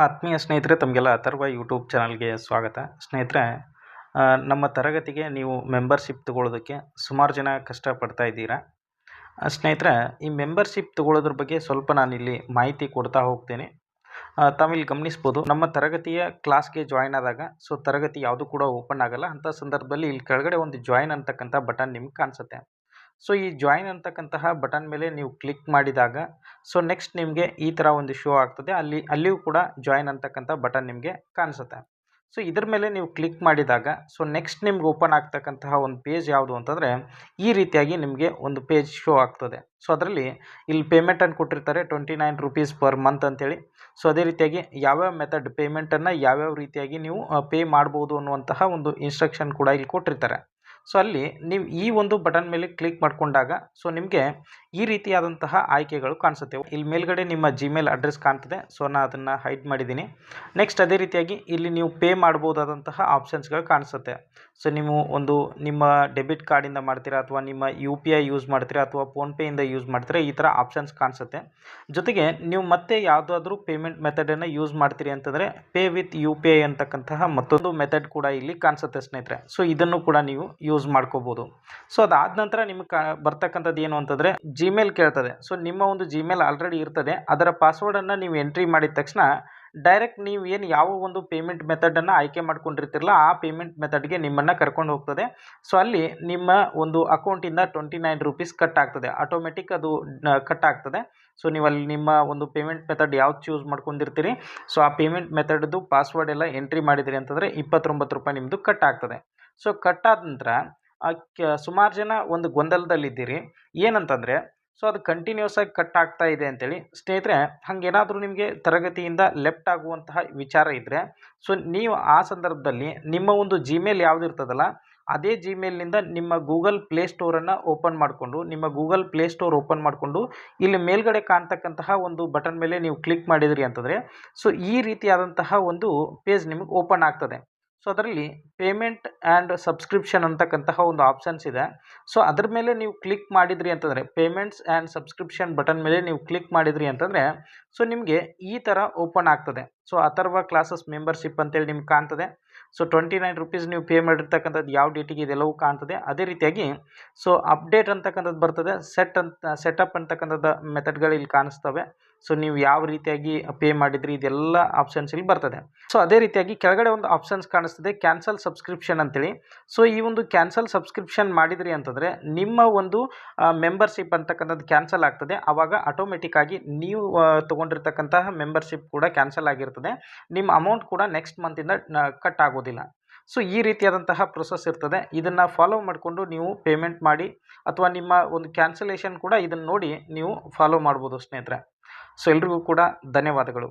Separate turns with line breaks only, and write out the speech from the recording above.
ಆತ್ಮೀಯ ಸ್ನೇಹಿತರೆ, ತಮಗೆಲ್ಲ ಅಥರ್ವ ಯೂಟ್ಯೂಬ್ ಚಾನಲ್ಗೆ ಸ್ವಾಗತ. ಸ್ನೇಹಿತರೆ, ನಮ್ಮ ತರಗತಿಗೆ ನೀವು ಮೆಂಬರ್ಶಿಪ್ ತಗೊಳ್ಳೋದಕ್ಕೆ ಸುಮಾರು ಜನ ಕಷ್ಟಪಡ್ತಾ ಇದ್ದೀರಾ. ಸ್ನೇಹಿತರೆ, ಈ ಮೆಂಬರ್ಶಿಪ್ ತಗೊಳ್ಳೋದ್ರ ಬಗ್ಗೆ ಸ್ವಲ್ಪ ನಾನಿಲ್ಲಿ ಮಾಹಿತಿ ಕೊಡ್ತಾ ಹೋಗ್ತೇನೆ. ತಾವಿಲ್ಲಿ ಗಮನಿಸ್ಬೋದು, ನಮ್ಮ ತರಗತಿಯ ಕ್ಲಾಸ್ಗೆ ಜಾಯ್ನ್ ಆದಾಗ ತರಗತಿ ಯಾವುದು ಕೂಡ ಓಪನ್ ಆಗಲ್ಲ. ಅಂಥ ಸಂದರ್ಭದಲ್ಲಿ ಇಲ್ಲಿ ಕೆಳಗಡೆ ಒಂದು ಜಾಯ್ನ್ ಅಂತಕ್ಕಂಥ ಬಟನ್ ನಿಮ್ಗೆ ಕಾಣಿಸುತ್ತೆ. ಈ ಜಾಯ್ನ್ ಅಂತಕ್ಕಂತಹ ಬಟನ್ ಮೇಲೆ ನೀವು ಕ್ಲಿಕ್ ಮಾಡಿದಾಗ ನೆಕ್ಸ್ಟ್ ನಿಮಗೆ ಈ ಥರ ಒಂದು ಶೋ ಆಗ್ತದೆ. ಅಲ್ಲಿಯೂ ಕೂಡ ಜಾಯ್ನ್ ಅಂತಕ್ಕಂಥ ಬಟನ್ ನಿಮಗೆ ಕಾಣಿಸುತ್ತೆ. ಇದ್ರ ಮೇಲೆ ನೀವು ಕ್ಲಿಕ್ ಮಾಡಿದಾಗ ನೆಕ್ಸ್ಟ್ ನಿಮ್ಗೆ ಓಪನ್ ಆಗ್ತಕ್ಕಂತಹ ಒಂದು ಪೇಜ್ ಯಾವುದು ಅಂತಂದರೆ, ಈ ರೀತಿಯಾಗಿ ನಿಮಗೆ ಒಂದು ಪೇಜ್ ಶೋ ಆಗ್ತದೆ. ಅದರಲ್ಲಿ ಇಲ್ಲಿ ಪೇಮೆಂಟನ್ನು ಕೊಟ್ಟಿರ್ತಾರೆ, 29 ರೂಪೀಸ್ ಪರ್ ಮಂತ್ ಅಂತೇಳಿ. ಅದೇ ರೀತಿಯಾಗಿ ಯಾವ್ಯಾವ ಮೆಥಡ್ ಪೇಮೆಂಟನ್ನು ಯಾವ್ಯಾವ ರೀತಿಯಾಗಿ ನೀವು ಪೇ ಮಾಡ್ಬೋದು ಅನ್ನುವಂತಹ ಒಂದು ಇನ್ಸ್ಟ್ರಕ್ಷನ್ ಕೂಡ ಇಲ್ಲಿ ಕೊಟ್ಟಿರ್ತಾರೆ. ಅಲ್ಲಿ ನೀವು ಈ ಒಂದು ಬಟನ್ ಮೇಲೆ ಕ್ಲಿಕ್ ಮಾಡಿಕೊಂಡಾಗ ನಿಮಗೆ ಈ ರೀತಿಯಾದಂತಹ ಆಯ್ಕೆಗಳು ಕಾಣಿಸುತ್ತೆ. ಇಲ್ಲಿ ಮೇಲ್ಗಡೆ ನಿಮ್ಮ ಜಿಮೇಲ್ ಅಡ್ರೆಸ್ ಕಾಣ್ತದೆ. ನಾನು ಅದನ್ನು ಹೈಡ್ ಮಾಡಿದ್ದೀನಿ. ನೆಕ್ಸ್ಟ್ ಅದೇ ರೀತಿಯಾಗಿ ಇಲ್ಲಿ ನೀವು ಪೇ ಮಾಡ್ಬೋದಾದಂತಹ ಆಪ್ಷನ್ಸ್ಗಳು ಕಾಣಿಸುತ್ತೆ. ನೀವು ಒಂದು ನಿಮ್ಮ ಡೆಬಿಟ್ ಕಾರ್ಡಿಂದ ಮಾಡ್ತೀರಾ ಅಥವಾ ನಿಮ್ಮ UPI ಯೂಸ್ ಮಾಡ್ತೀರಾ ಅಥವಾ ಫೋನ್ಪೇಯಿಂದ ಯೂಸ್ ಮಾಡ್ತೀರಾ, ಈ ಥರ ಆಪ್ಷನ್ಸ್ ಕಾಣಿಸುತ್ತೆ. ಜೊತೆಗೆ ನೀವು ಮತ್ತೆ ಯಾವುದಾದ್ರೂ ಪೇಮೆಂಟ್ ಮೆಥಡನ್ನು ಯೂಸ್ ಮಾಡ್ತೀರಿ ಅಂತಂದರೆ ಪೇ ವಿತ್ UPI ಅಂತಕ್ಕಂತಹ ಮತ್ತೊಂದು ಮೆಥಡ್ ಕೂಡ ಇಲ್ಲಿ ಕಾಣಿಸುತ್ತೆ ಸ್ನೇಹಿತರೆ. ಇದನ್ನು ಕೂಡ ನೀವು ಯೂಸ್ ಮಾಡ್ಕೋಬೋದು. ಅದಾದ ನಂತರ ನಿಮಗೆ ಬರ್ತಕ್ಕಂಥದ್ದು ಏನು ಅಂತಂದರೆ, ಜಿಮೇಲ್ ಕೇಳ್ತದೆ. ನಿಮ್ಮ ಒಂದು ಜಿಮೇಲ್ ಆಲ್ರೆಡಿ ಇರ್ತದೆ, ಅದರ ಪಾಸ್ವರ್ಡನ್ನು ನೀವು ಎಂಟ್ರಿ ಮಾಡಿದ ತಕ್ಷಣ ಡೈರೆಕ್ಟ್ ನೀವು ಏನು ಯಾವ ಒಂದು ಪೇಮೆಂಟ್ ಮೆಥಡನ್ನು ಆಯ್ಕೆ ಮಾಡ್ಕೊಂಡಿರ್ತಿರಲ್ಲ, ಆ ಪೇಮೆಂಟ್ ಮೆಥಡ್ಗೆ ನಿಮ್ಮನ್ನು ಕರ್ಕೊಂಡು ಹೋಗ್ತದೆ. ಅಲ್ಲಿ ನಿಮ್ಮ ಒಂದು ಅಕೌಂಟಿಂದ 29 ರೂಪೀಸ್ ಕಟ್ ಆಗ್ತದೆ. ಆಟೋಮೆಟಿಕ್ ಅದು ಕಟ್ ಆಗ್ತದೆ. ನೀವು ಅಲ್ಲಿ ನಿಮ್ಮ ಒಂದು ಪೇಮೆಂಟ್ ಮೆಥಡ್ ಯಾವ್ದು ಚೂಸ್ ಮಾಡ್ಕೊಂಡಿರ್ತೀರಿ, ಆ ಪೇಮೆಂಟ್ ಮೆಥಡ್ದು ಪಾಸ್ವರ್ಡ್ ಎಲ್ಲ ಎಂಟ್ರಿ ಮಾಡಿದಿರಿ ಅಂತಂದರೆ 29 ರೂಪಾಯಿ ನಿಮ್ಮದು ಕಟ್ ಆಗ್ತದೆ. ಕಟ್ಟಾದ ನಂತರ ಸುಮಾರು ಜನ ಒಂದು ಗೊಂದಲದಲ್ಲಿದ್ದೀರಿ. ಏನಂತಂದರೆ, ಅದು ಕಂಟಿನ್ಯೂಸ್ ಆಗಿ ಕಟ್ ಆಗ್ತಾ ಇದೆ ಅಂತೇಳಿ. ಸ್ನೇಹಿತರೆ, ಹಾಗೇನಾದರೂ ನಿಮಗೆ ತರಗತಿಯಿಂದ ಲೆಫ್ಟ್ ಆಗುವಂತಹ ವಿಚಾರ ಇದ್ದರೆ ನೀವು ಆ ಸಂದರ್ಭದಲ್ಲಿ ನಿಮ್ಮ ಒಂದು ಜಿಮೇಲ್ ಯಾವುದು ಇರ್ತದಲ್ಲ, ಅದೇ ಜಿಮೇಲ್ನಿಂದ ನಿಮ್ಮ ಗೂಗಲ್ ಪ್ಲೇಸ್ಟೋರನ್ನು ಓಪನ್ ಮಾಡಿಕೊಂಡು ಇಲ್ಲಿ ಮೇಲ್ಗಡೆ ಕಾಣ್ತಕ್ಕಂತಹ ಒಂದು ಬಟನ್ ಮೇಲೆ ನೀವು ಕ್ಲಿಕ್ ಮಾಡಿದ್ರಿ ಅಂತಂದರೆ ಈ ರೀತಿಯಾದಂತಹ ಒಂದು ಪೇಜ್ ನಿಮಗೆ ಓಪನ್ ಆಗ್ತದೆ. ಅದರಲ್ಲಿ ಪೇಮೆಂಟ್ ಆ್ಯಂಡ್ ಸಬ್ಸ್ಕ್ರಿಪ್ಷನ್ ಅಂತಕ್ಕಂತಹ ಒಂದು ಆಪ್ಷನ್ಸ್ ಇದೆ. ಅದ್ರ ಮೇಲೆ ನೀವು ಕ್ಲಿಕ್ ಮಾಡಿದ್ರಿ ಅಂತಂದರೆ, ಪೇಮೆಂಟ್ಸ್ ಆ್ಯಂಡ್ ಸಬ್ಸ್ಕ್ರಿಪ್ಷನ್ ಬಟನ್ ಮೇಲೆ ನೀವು ಕ್ಲಿಕ್ ಮಾಡಿದ್ರಿ ಅಂತಂದರೆ ನಿಮಗೆ ಈ ಥರ ಓಪನ್ ಆಗ್ತದೆ. ಅಥರ್ವ ಕ್ಲಾಸಸ್ ಮೆಂಬರ್ಶಿಪ್ ಅಂತೇಳಿ ನಿಮ್ಗೆ ಕಾಣ್ತದೆ. 29 ರೂಪೀಸ್ ನೀವು ಪೇ ಮಾಡಿರ್ತಕ್ಕಂಥದ್ದು ಯಾವ ಡೇಟಿಗೆ ಇದೆಲ್ಲವೂ ಕಾಣ್ತದೆ. ಅದೇ ರೀತಿಯಾಗಿ ಅಪ್ಡೇಟ್ ಅಂತಕ್ಕಂಥದ್ದು ಬರ್ತದೆ. ಸೆಟಪ್ ಅಂತಕ್ಕಂಥದ್ದು ಮೆಥಡ್ಗಳು ಇಲ್ಲಿ ಕಾಣಿಸ್ತವೆ. ನೀವು ಯಾವ ರೀತಿಯಾಗಿ ಪೇ ಮಾಡಿದ್ರಿ ಇದೆಲ್ಲ ಆಪ್ಷನ್ಸ್ ಇಲ್ಲಿ ಬರ್ತದೆ. ಅದೇ ರೀತಿಯಾಗಿ ಕೆಳಗಡೆ ಒಂದು ಆಪ್ಷನ್ಸ್ ಕಾಣಿಸ್ತದೆ, ಕ್ಯಾನ್ಸಲ್ ಸಬ್ಸ್ಕ್ರಿಪ್ಷನ್ ಅಂತೇಳಿ. ಈ ಒಂದು ಕ್ಯಾನ್ಸಲ್ ಸಬ್ಸ್ಕ್ರಿಪ್ಷನ್ ಮಾಡಿದ್ರಿ ಅಂತಂದರೆ ನಿಮ್ಮ ಒಂದು ಮೆಂಬರ್ಶಿಪ್ ಅಂತಕ್ಕಂಥದ್ದು ಕ್ಯಾನ್ಸಲ್ ಆಗ್ತದೆ. ಆವಾಗ ಆಟೋಮೆಟಿಕ್ ಆಗಿ ನೀವು ತೊಗೊಂಡಿರ್ತಕ್ಕಂತಹ ಮೆಂಬರ್ಶಿಪ್ ಕೂಡ ಕ್ಯಾನ್ಸಲ್ ಆಗಿರ್ತದೆ. ನಿಮ್ಮ ಅಮೌಂಟ್ ಕೂಡ ನೆಕ್ಸ್ಟ್ ಮಂತಿಂದ ಕಟ್ ಆಗೋದಿಲ್ಲ. ಈ ರೀತಿಯಾದಂತಹ ಪ್ರೊಸೆಸ್ ಇರ್ತದೆ. ಇದನ್ನು ಫಾಲೋ ಮಾಡಿಕೊಂಡು ನೀವು ಪೇಮೆಂಟ್ ಮಾಡಿ ಅಥವಾ ನಿಮ್ಮ ಒಂದು ಕ್ಯಾನ್ಸಲೇಷನ್ ಕೂಡ ಇದನ್ನು ನೋಡಿ ನೀವು ಫಾಲೋ ಮಾಡ್ಬೋದು ಸ್ನೇಹಿತರೆ. ಎಲ್ರಿಗೂ ಕೂಡ ಧನ್ಯವಾದಗಳು.